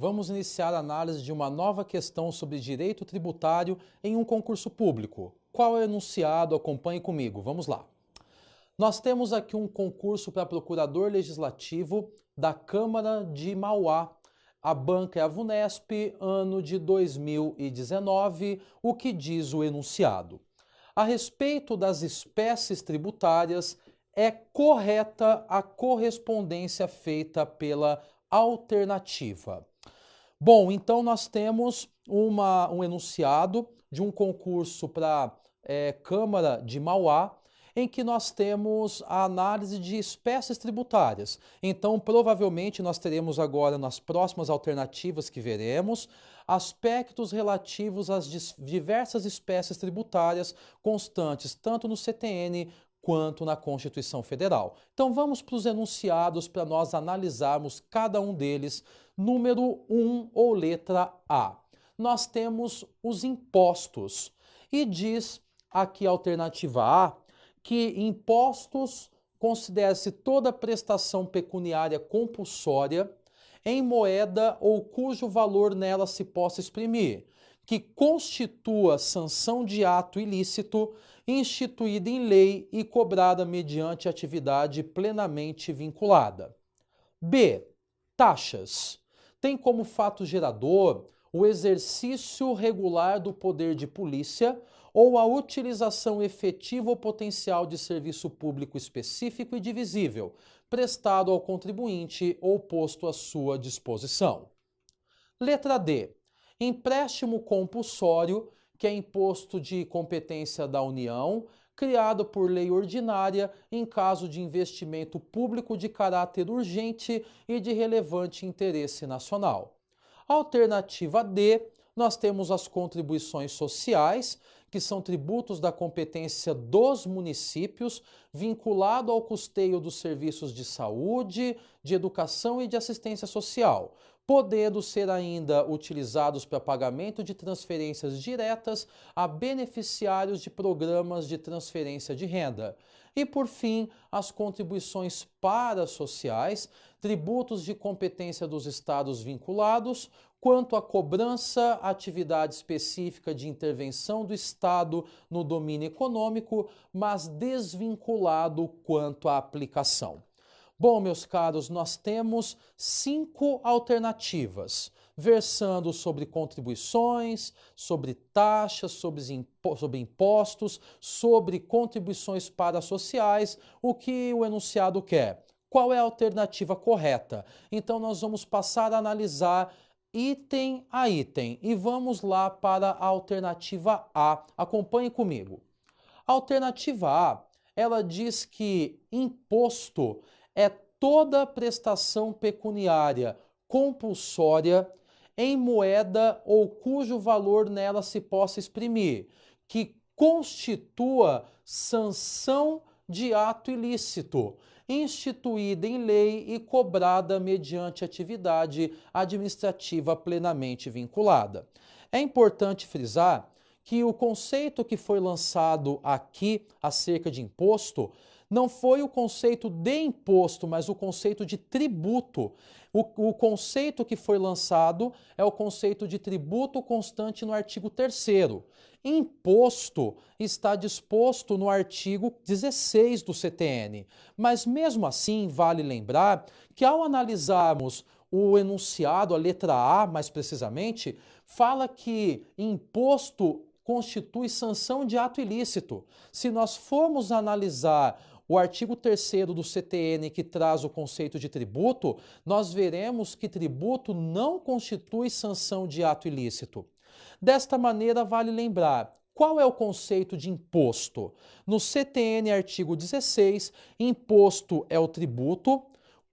vamos iniciar a análise de uma nova questão sobre direito tributário em um concurso público. Qual é o enunciado? Acompanhe comigo, vamos lá. Nós temos aqui um concurso para procurador legislativo da Câmara de Mauá. A banca é a VUNESP, ano de 2019, o que diz o enunciado. A respeito das espécies tributárias, é correta a correspondência feita pela alternativa. Bom, então nós temos um enunciado de um concurso para Câmara de Mauá, em que nós temos a análise de espécies tributárias. Então, provavelmente, nós teremos agora, nas próximas alternativas que veremos, aspectos relativos às diversas espécies tributárias constantes, tanto no CTN quanto na Constituição Federal. Então, vamos para os enunciados para nós analisarmos cada um deles. Número 1, ou letra A. Nós temos os impostos. E diz aqui a alternativa A, que impostos considera-se toda prestação pecuniária compulsória em moeda ou cujo valor nela se possa exprimir, que constitua sanção de ato ilícito instituída em lei e cobrada mediante atividade plenamente vinculada. B. Taxas. Tem como fato gerador o exercício regular do poder de polícia ou a utilização efetiva ou potencial de serviço público específico e divisível, prestado ao contribuinte ou posto à sua disposição. Letra D. Empréstimo compulsório, que é imposto de competência da União, criado por lei ordinária em caso de investimento público de caráter urgente e de relevante interesse nacional. Alternativa D, nós temos as contribuições sociais, que são tributos da competência dos municípios, vinculado ao custeio dos serviços de saúde, de educação e de assistência social, podendo ser ainda utilizados para pagamento de transferências diretas a beneficiários de programas de transferência de renda. E, por fim, as contribuições parasociais, tributos de competência dos estados vinculados, quanto à cobrança, atividade específica de intervenção do Estado no domínio econômico, mas desvinculado quanto à aplicação. Bom, meus caros, nós temos 5 alternativas, versando sobre contribuições, sobre taxas, sobre impostos, sobre contribuições parasociais, o que o enunciado quer. Qual é a alternativa correta? Então, nós vamos passar a analisar item a item e vamos lá para a alternativa A. Acompanhe comigo. A alternativa A, ela diz que imposto é toda prestação pecuniária compulsória em moeda ou cujo valor nela se possa exprimir, que constitua sanção de ato ilícito, instituída em lei e cobrada mediante atividade administrativa plenamente vinculada. É importante frisar que o conceito que foi lançado aqui acerca de imposto não foi o conceito de imposto, mas o conceito de tributo. O conceito que foi lançado é o conceito de tributo constante no artigo 3º. Imposto está disposto no artigo 16 do CTN. Mas mesmo assim, vale lembrar que ao analisarmos o enunciado, a letra A mais precisamente, fala que imposto constitui sanção de ato ilícito. Se nós formos analisar o artigo 3º do CTN, que traz o conceito de tributo, nós veremos que tributo não constitui sanção de ato ilícito. Desta maneira, vale lembrar, qual é o conceito de imposto? No CTN, artigo 16, imposto é o tributo,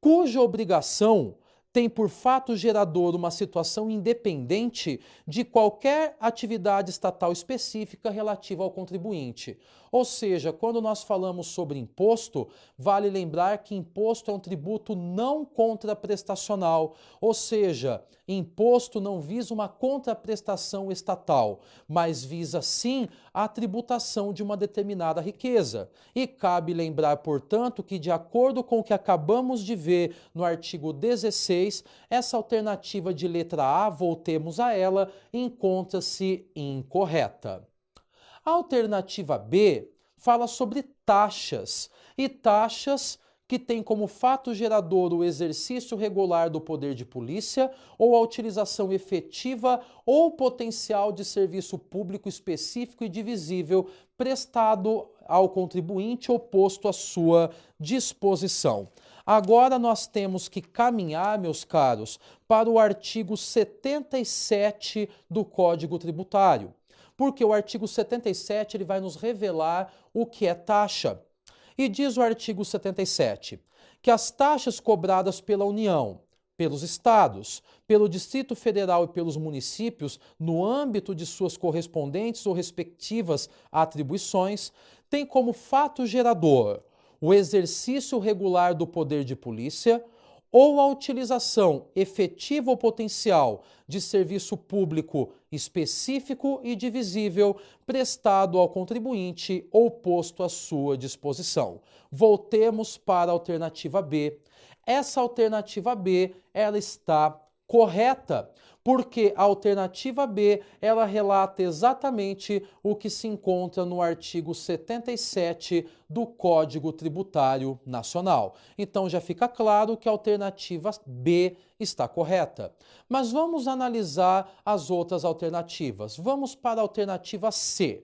cuja obrigação tem por fato gerador uma situação independente de qualquer atividade estatal específica relativa ao contribuinte. Ou seja, quando nós falamos sobre imposto, vale lembrar que imposto é um tributo não contraprestacional, ou seja, imposto não visa uma contraprestação estatal, mas visa sim a tributação de uma determinada riqueza. E cabe lembrar, portanto, que de acordo com o que acabamos de ver no artigo 16, vocês, essa alternativa de letra A, voltemos a ela, encontra-se incorreta. A alternativa B fala sobre taxas, e taxas que tem como fato gerador o exercício regular do poder de polícia ou a utilização efetiva ou potencial de serviço público específico e divisível prestado ao contribuinte ou posto à sua disposição. Agora nós temos que caminhar, meus caros, para o artigo 77 do Código Tributário, porque o artigo 77 ele vai nos revelar o que é taxa. E diz o artigo 77 que as taxas cobradas pela União, pelos estados, pelo Distrito Federal e pelos municípios, no âmbito de suas correspondentes ou respectivas atribuições, têm como fato gerador o exercício regular do poder de polícia ou a utilização efetiva ou potencial de serviço público específico e divisível prestado ao contribuinte ou posto à sua disposição. Voltemos para a alternativa B. Essa alternativa B, ela está correta, porque a alternativa B, ela relata exatamente o que se encontra no artigo 77 do Código Tributário Nacional. Então já fica claro que a alternativa B está correta. Mas vamos analisar as outras alternativas. Vamos para a alternativa C.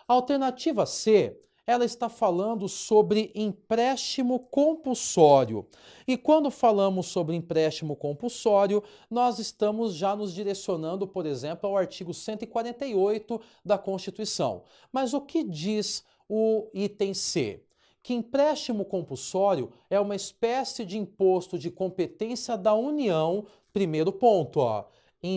A alternativa C, ela está falando sobre empréstimo compulsório. E quando falamos sobre empréstimo compulsório, nós estamos já nos direcionando, por exemplo, ao artigo 148 da Constituição. Mas o que diz o item C? Que empréstimo compulsório é uma espécie de imposto de competência da União, primeiro ponto,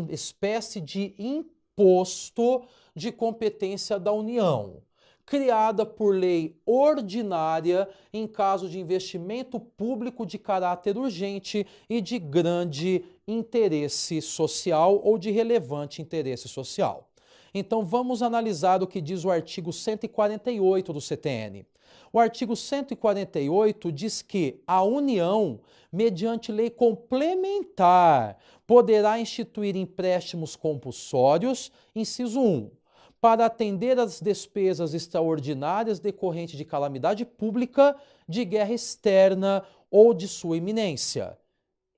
espécie de imposto de competência da União, criada por lei ordinária em caso de investimento público de caráter urgente e de grande interesse social ou de relevante interesse social. Então vamos analisar o que diz o artigo 148 do CTN. O artigo 148 diz que a União, mediante lei complementar, poderá instituir empréstimos compulsórios, inciso 1, para atender às despesas extraordinárias decorrentes de calamidade pública, de guerra externa ou de sua iminência.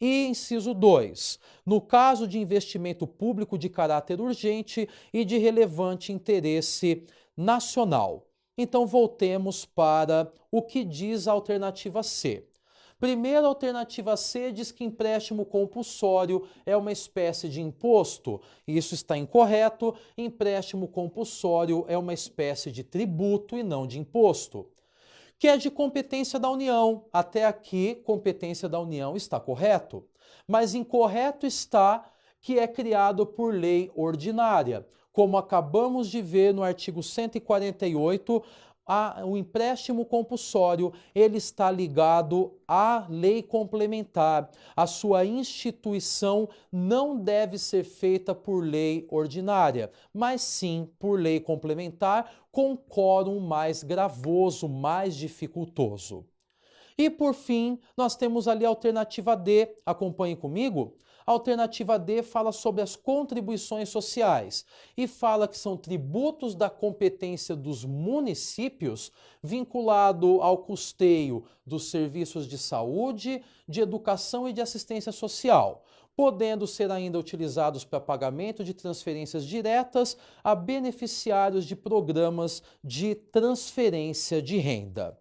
E inciso 2, no caso de investimento público de caráter urgente e de relevante interesse nacional. Então voltemos para o que diz a alternativa C. Primeiro, a alternativa C diz que empréstimo compulsório é uma espécie de imposto. Isso está incorreto. Empréstimo compulsório é uma espécie de tributo e não de imposto, que é de competência da União. Até aqui, competência da União está correto. Mas incorreto está que é criado por lei ordinária. Como acabamos de ver no artigo 148, o empréstimo compulsório ele está ligado à lei complementar. A sua instituição não deve ser feita por lei ordinária, mas sim por lei complementar com quórum mais gravoso, mais dificultoso. E por fim, nós temos ali a alternativa D. Acompanhe comigo. A alternativa D fala sobre as contribuições sociais e fala que são tributos da competência dos municípios vinculado ao custeio dos serviços de saúde, de educação e de assistência social, podendo ser ainda utilizados para pagamento de transferências diretas a beneficiários de programas de transferência de renda.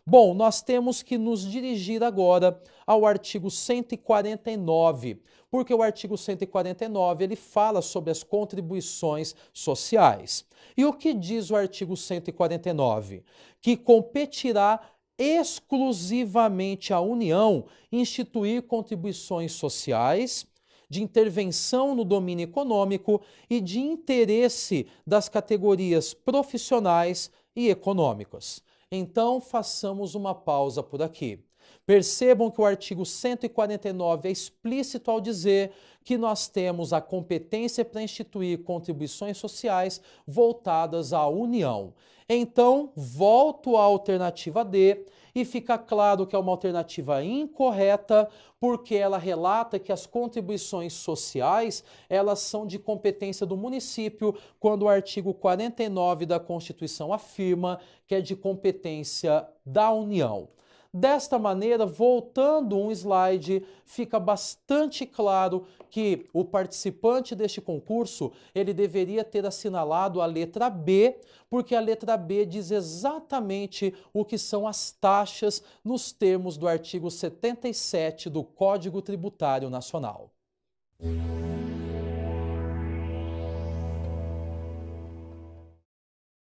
Bom, nós temos que nos dirigir agora ao artigo 149, porque o artigo 149 ele fala sobre as contribuições sociais. E o que diz o artigo 149? Que competirá exclusivamente à União instituir contribuições sociais de intervenção no domínio econômico e de interesse das categorias profissionais e econômicas. Então, façamos uma pausa por aqui. Percebam que o artigo 149 é explícito ao dizer que nós temos a competência para instituir contribuições sociais voltadas à União. Então, volto à alternativa D e fica claro que é uma alternativa incorreta, porque ela relata que as contribuições sociais, elas são de competência do município, quando o artigo 49 da Constituição afirma que é de competência da União. Desta maneira, voltando um slide, fica bastante claro que o participante deste concurso, ele deveria ter assinalado a letra B, porque a letra B diz exatamente o que são as taxas nos termos do artigo 77 do Código Tributário Nacional.